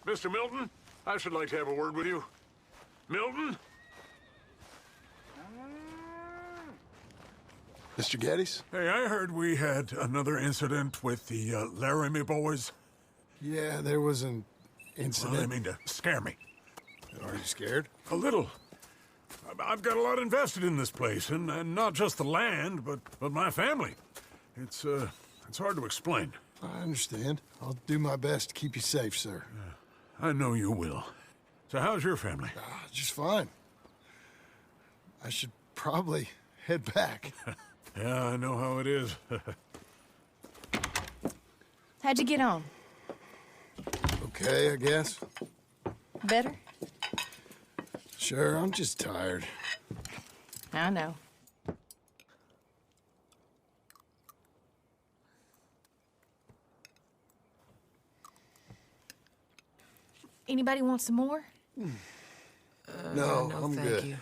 Mr. Milton, I should like to have a word with you. Milton? Mr. Geddes? Hey, I heard we had another incident with the Laramie boys. Yeah, there was an incident. Well, I mean to scare me. Are you scared? A little. I've got a lot invested in this place, and not just the land, but my family. It's hard to explain. I understand. I'll do my best to keep you safe, sir. I know you will. So how's your family? Just fine. I should probably head back. Yeah, I know how it is. How'd you get on? Okay, I guess. Better? Sure, I'm just tired. I know. Anybody want some more? No, no, I'm thank good. you.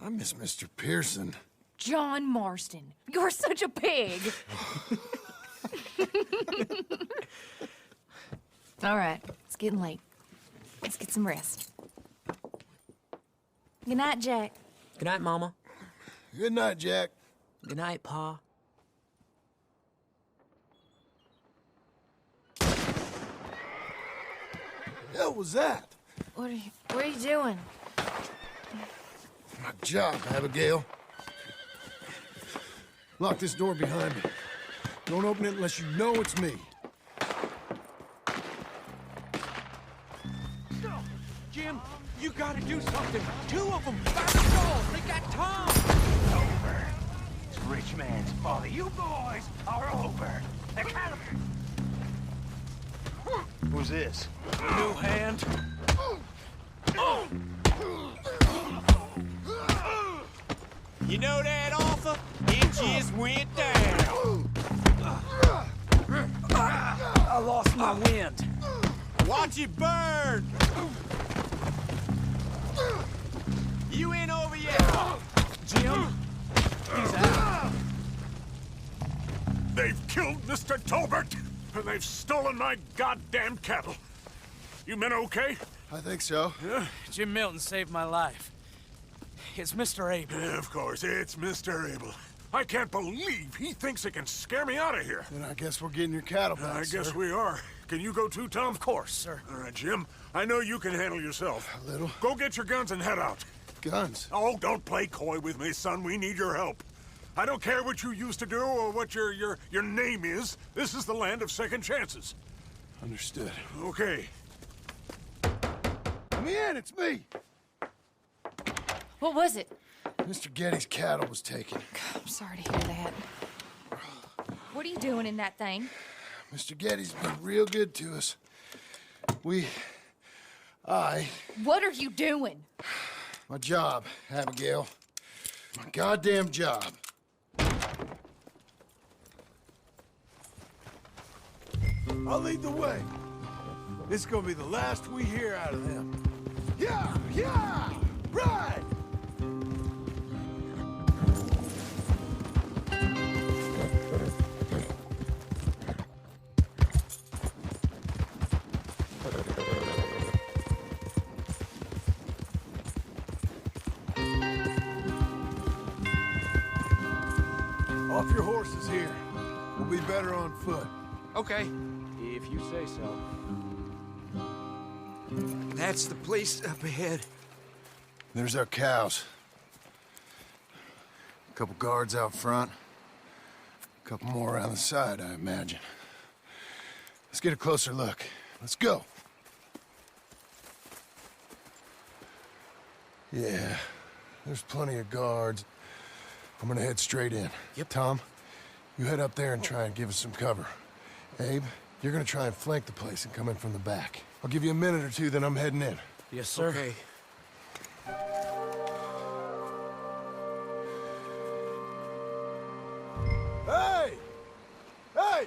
I miss Mr. Pearson. John Marston, you're such a pig. All right, it's getting late. Let's get some rest. Good night, Jack. Good night, Mama. Good night, Jack. Good night, Pa. Hell was that? What are you doing? My job, Abigail. Lock this door behind me. Don't open it unless you know it's me. Jim, you gotta do something. Two of them got the door. They got Tom. Over. It's rich man's folly. You boys are over. The Cattleman. Who's this? New hand. You know that offer? It just went down. I lost my wind. Watch it burn. You ain't over yet. Jim, he's out. They've killed Mr. Tolbert, and they've stolen my goddamn cattle. You men okay? I think so. Yeah? Jim Milton saved my life. It's Mr. Abel. Yeah, of course, it's Mr. Abel. I can't believe he thinks he can scare me out of here. Then I guess we're getting your cattle back, I guess sir. we are. Can you go too, Tom? Of course, sir. All right, Jim. I know you can handle yourself. A little. Go get your guns and head out. Guns. Oh, don't play coy with me, son. We need your help. I don't care what you used to do or what your name is. This is the land of second chances. Understood. Okay. Let me in, it's me. What was it? Mr. Geddes' cattle was taken. I'm sorry to hear that. What are you doing in that thing? Mr. Geddes been real good to us. What are you doing? My job, Abigail. My goddamn job. I'll lead the way. This is gonna be the last we hear out of them. Yeah! Yeah! Right! Off your horses here. We'll be better on foot. Okay, if you say so. That's the place up ahead. There's our cows. A couple guards out front. A couple more around the side, I imagine. Let's get a closer look. Let's go. Yeah, there's plenty of guards. I'm gonna head straight in. Yep. Tom, you head up there and try and give us some cover. Abe, you're gonna try and flank the place and come in from the back. I'll give you a minute or two, then I'm heading in. Yes, sir. Okay. Hey! Hey!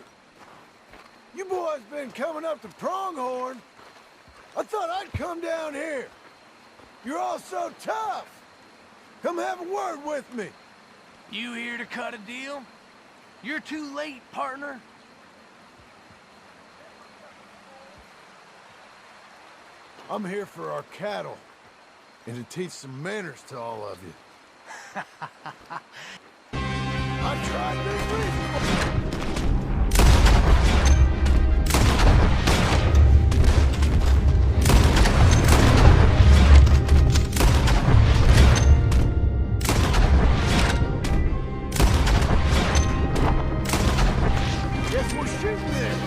You boys been coming up to Pronghorn. I thought I'd come down here. You're all so tough. Come have a word with me. You here to cut a deal? You're too late, partner. I'm here for our cattle, and to teach some manners to all of you. I tried being reasonable. Guess we're shooting then.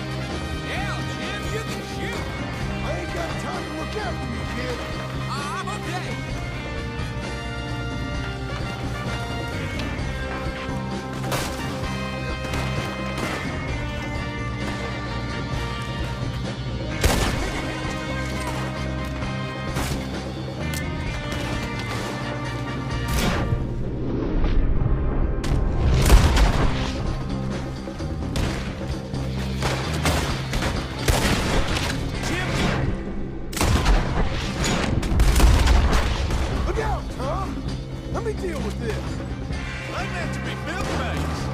Yeah, Jim, you can shoot. I ain't got time to look after you, kid. I'm okay. Look out, Tom! Let me deal with this. I meant to be milkmaids.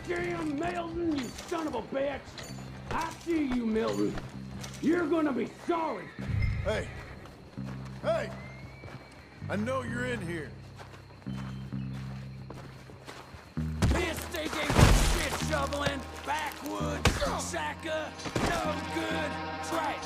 Jim Milton, you son of a bitch! I see you, Milton. You're gonna be sorry. Hey! Hey! I know you're in here. Piss stinking, shit shoveling, backwoods, sacker, no good, trash.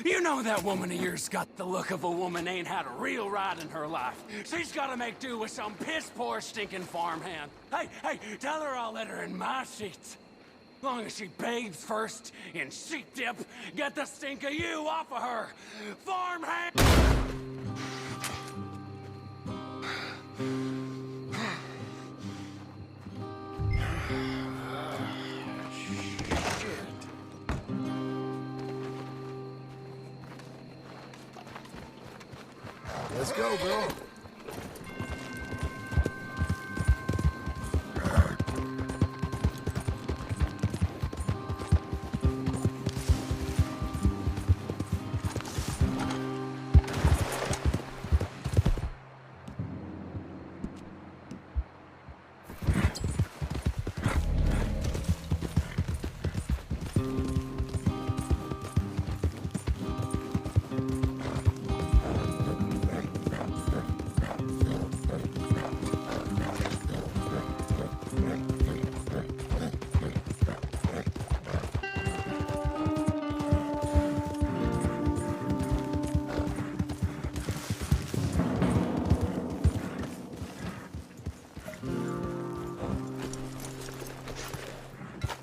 You know that woman of yours got the look of a woman ain't had a real ride in her life. She's gotta make do with some piss-poor stinking farmhand. Hey, tell her I'll let her in my seats. Long as she bathes first in sheep dip, get the stink of you off of her. Farmhand! Let's go, bro.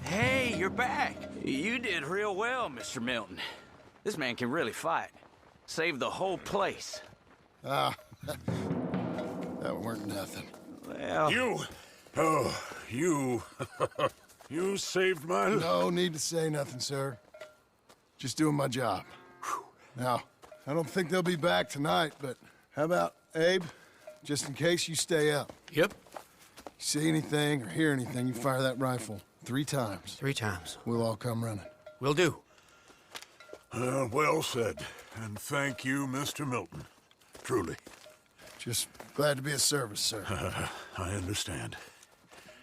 Hey, you're back. You did real well, Mr. Milton. This man can really fight. Saved the whole place. That weren't nothing. Well, You you saved my life. No need to say nothing, sir. Just doing my job. Now, I don't think they'll be back tonight, but how about Abe? Just in case you stay up. Yep. See anything or hear anything, you fire that rifle 3 times. 3 times. We'll all come running. Will do. Well said. And thank you, Mr. Milton. Truly. Just glad to be of service, sir. I understand.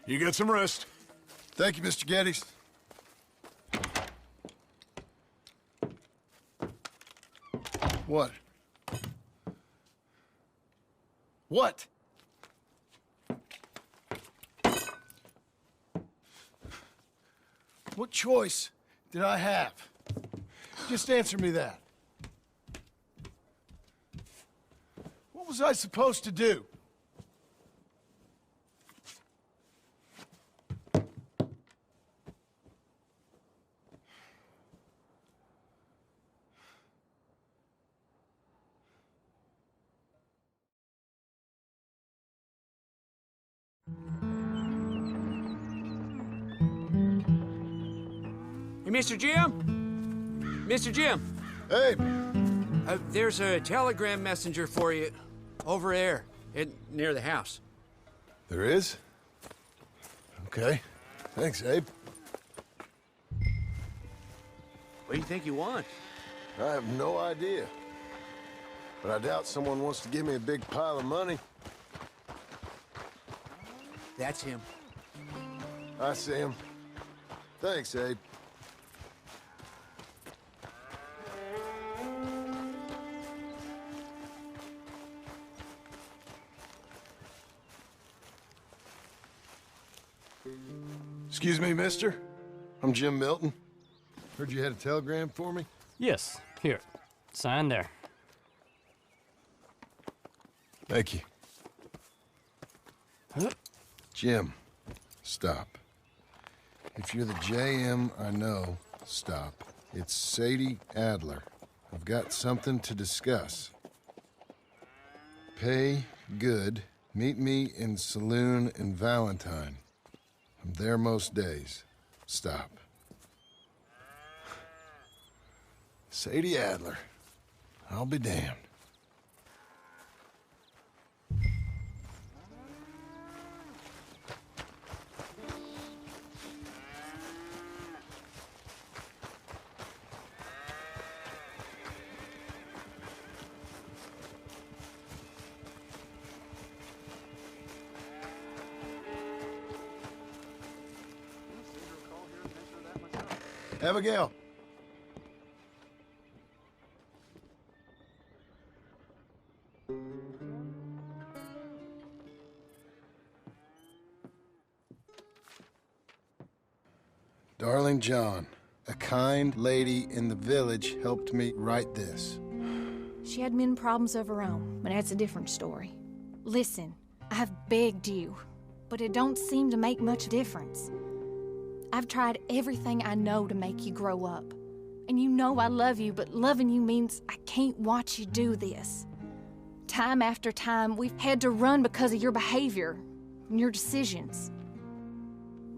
You get some rest. Thank you, Mr. Geddes. What? What? What choice did I have? Just answer me that. What was I supposed to do? Hey, Mr. Jim? Mr. Jim, Hey, there's a telegram messenger for you over there, near the house. there is? Okay. Thanks, Abe. What do you think you want? I have no idea. But I doubt someone wants to give me a big pile of money. That's him. I see him. Thanks, Abe. Excuse me, mister. I'm Jim Milton. Heard you had a telegram for me? Yes, here. Sign there. Thank you. Jim, stop. If you're the JM I know, stop. It's Sadie Adler. I've got something to discuss. Pay good. Meet me in saloon in Valentine. I'm there most days. Stop. Sadie Adler. I'll be damned. Abigail. Darling John, a kind lady in the village helped me write this. She had men problems of her own, but that's a different story. Listen, I've begged you, but it don't seem to make much difference. I've tried everything I know to make you grow up. And you know I love you, but loving you means I can't watch you do this. Time after time, we've had to run because of your behavior and your decisions.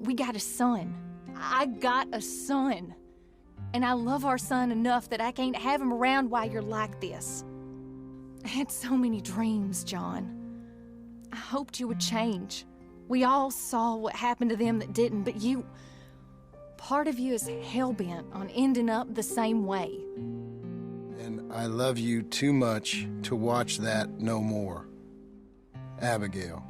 We got a son. I got a son. And I love our son enough that I can't have him around while you're like this. I had so many dreams, John. I hoped you would change. We all saw what happened to them that didn't, but you... Part of you is hell-bent on ending up the same way. And I love you too much to watch that no more. Abigail.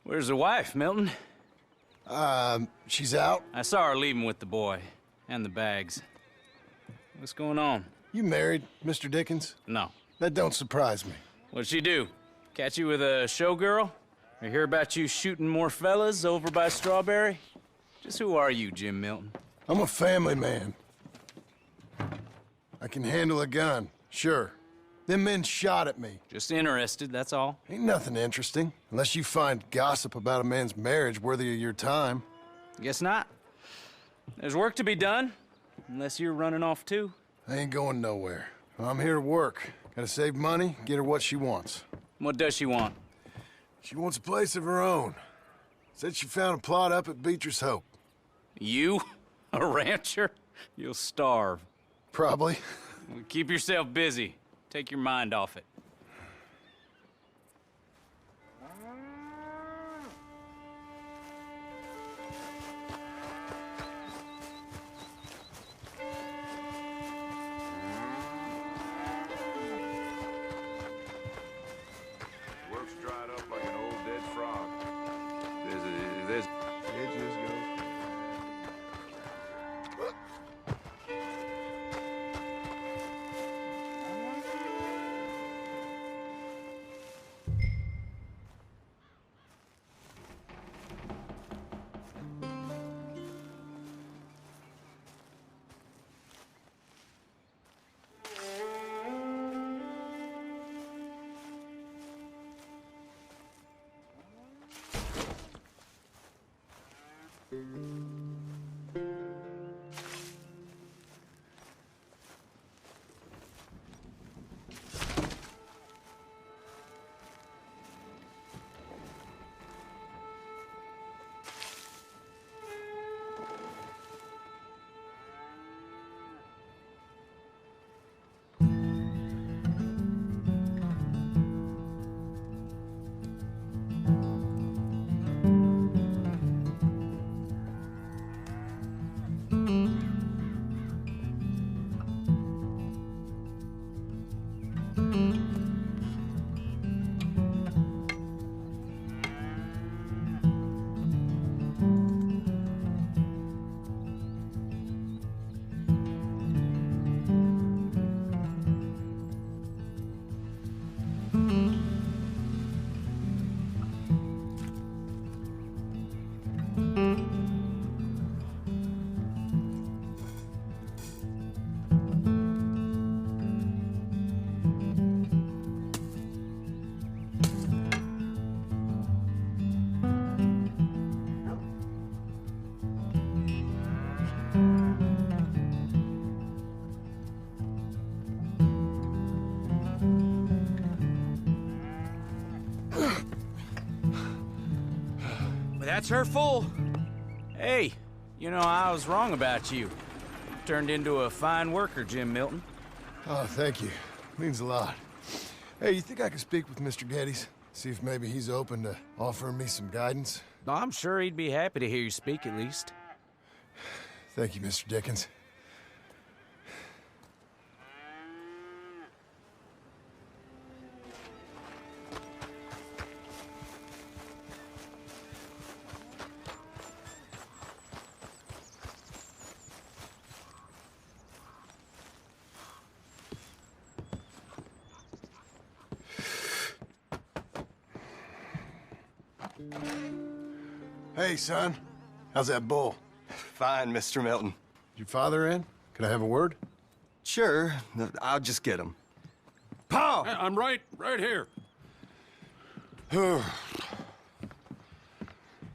Where's the wife, Milton? She's out. I saw her leaving with the boy and the bags. What's going on? You married, Mr. Dickens? No. That don't surprise me. What'd she do? Catch you with a showgirl? Or hear about you shooting more fellas over by Strawberry? Just who are you, Jim Milton? I'm a family man. I can handle a gun, sure. Them men shot at me. Just interested, that's all. Ain't nothing interesting, unless you find gossip about a man's marriage worthy of your time. Guess not. There's work to be done, unless you're running off too. I ain't going nowhere. I'm here to work. Gotta save money, get her what she wants. What does she want? She wants a place of her own. Said she found a plot up at Beecher's Hope. You? A rancher? You'll starve. Probably. Keep yourself busy. Take your mind off it. Work's dried up like an old dead frog. There's it just goes. That's her full. Hey, you know, I was wrong about you. Turned into a fine worker, Jim Milton. Oh, thank you. Means a lot. Hey, you think I could speak with Mr. Geddes? See if maybe he's open to offering me some guidance? I'm sure he'd be happy to hear you speak, at least. Thank you, Mr. Dickens. Hey, son. How's that bull? Fine, Mr. Milton. Your father in? Can I have a word? Sure. I'll just get him. Pa! I'm right here.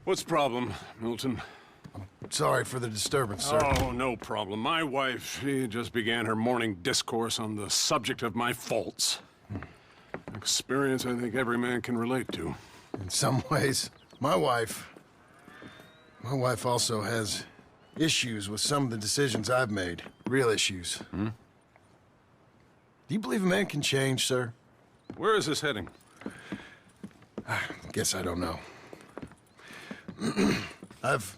What's the problem, Milton? Sorry for the disturbance, sir. Oh, no problem. My wife, she just began her morning discourse on the subject of my faults. Experience I think every man can relate to. In some ways, my wife also has issues with some of the decisions I've made. Real issues. Hmm? Do you believe a man can change, sir? Where is this heading? Guess I don't know. I've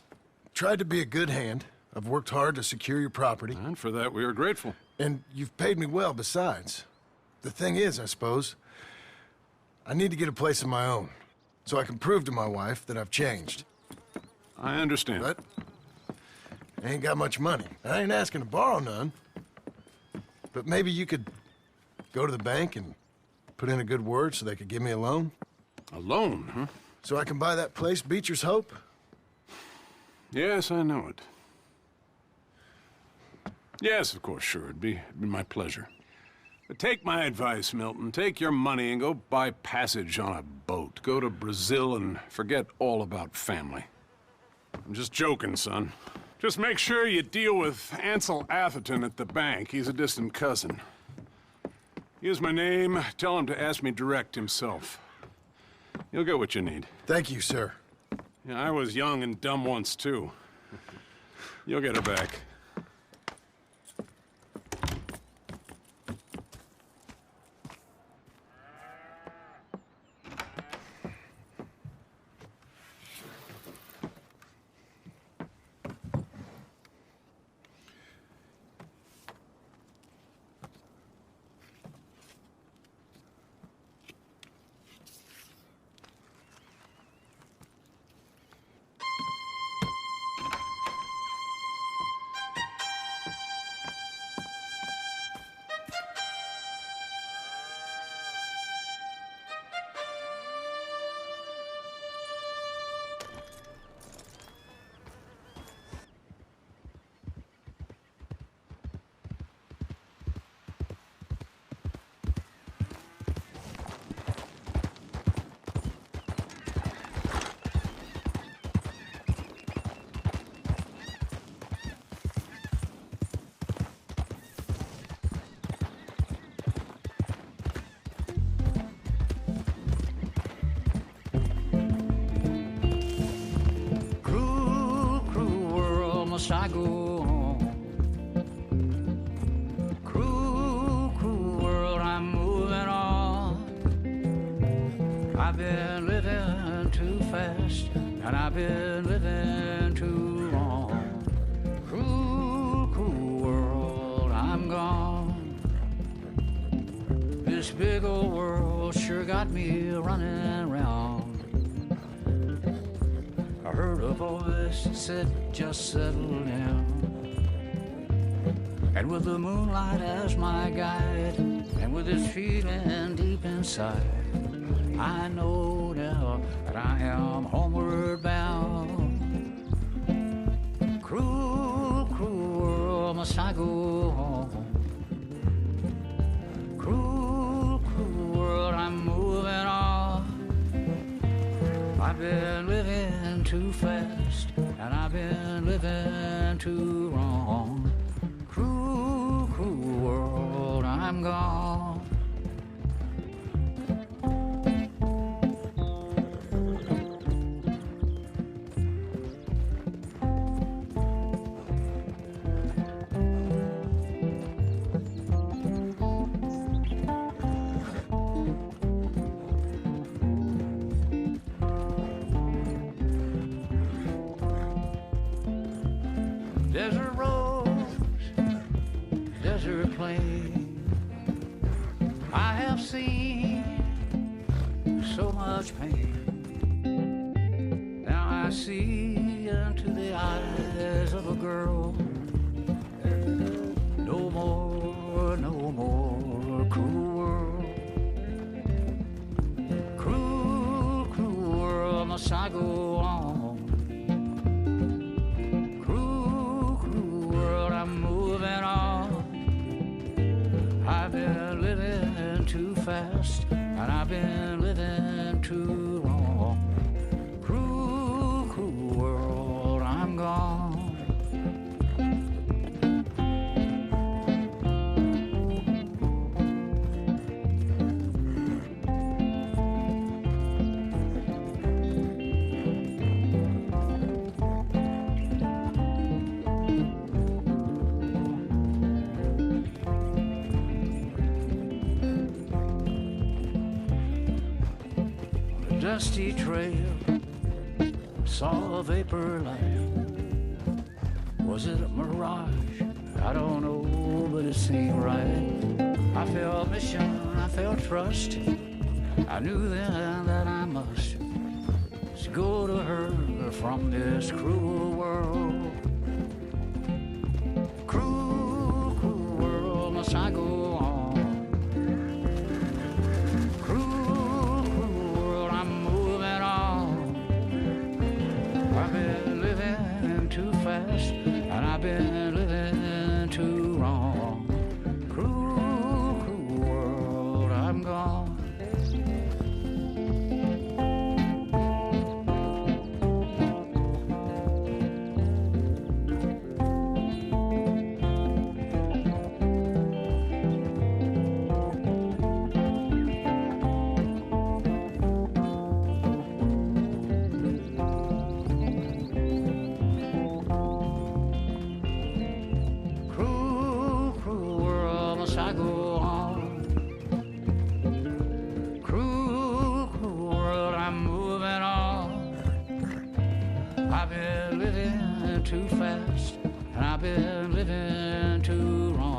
tried to be a good hand. I've worked hard to secure your property. And for that, we are grateful. And you've paid me well besides. The thing is, I suppose, I need to get a place of my own, so I can prove to my wife that I've changed. I understand. But I ain't got much money. I ain't asking to borrow none. But maybe you could go to the bank and put in a good word so they could give me a loan? A loan, huh? So I can buy that place, Beecher's Hope? Yes, I know it. Yes, of course, sure. It'd be my pleasure. But take my advice, Milton. Take your money and go buy passage on a boat. Go to Brazil and forget all about family. I'm just joking, son. Just make sure you deal with Ansel Atherton at the bank. He's a distant cousin. Here's my name. Tell him to ask me direct himself. You'll get what you need. Thank you, sir. Yeah, I was young and dumb once, too. You'll get it back. must I go on? Cruel, cruel world, I'm moving on. I've been living too fast, and I've been living too long. Cruel, cruel world, I'm gone. This big old world sure got me running around. I heard a voice that said, just settle down. And with the moonlight as my guide, and with this feeling deep inside, I know now that I am homeward bound. Cruel, cruel world, must I go home? Cruel, cruel world, I'm moving on. I've been living too fast, and I've been living too wrong. Cruel, cruel world, I'm gone. Desert roads, desert plain, I have seen so much pain. Now I see into the eyes of a girl. No more, no more cruel world. Cruel, cruel world, must I go on? I've been living too fast, and I've been living too long. Cruel, cruel world, I'm gone. Dusty trail, saw a vapor light. Was it a mirage? I don't know, but it seemed right. I felt mission, I felt trust. I knew then that I must go to her from this cruel world. Cruel, cruel world, must I go on? And I've been living too wrong. Cruel, cruel world, I'm gone. I go on. Cruel, cruel world, I'm moving on. I've been living too fast, and I've been living too wrong.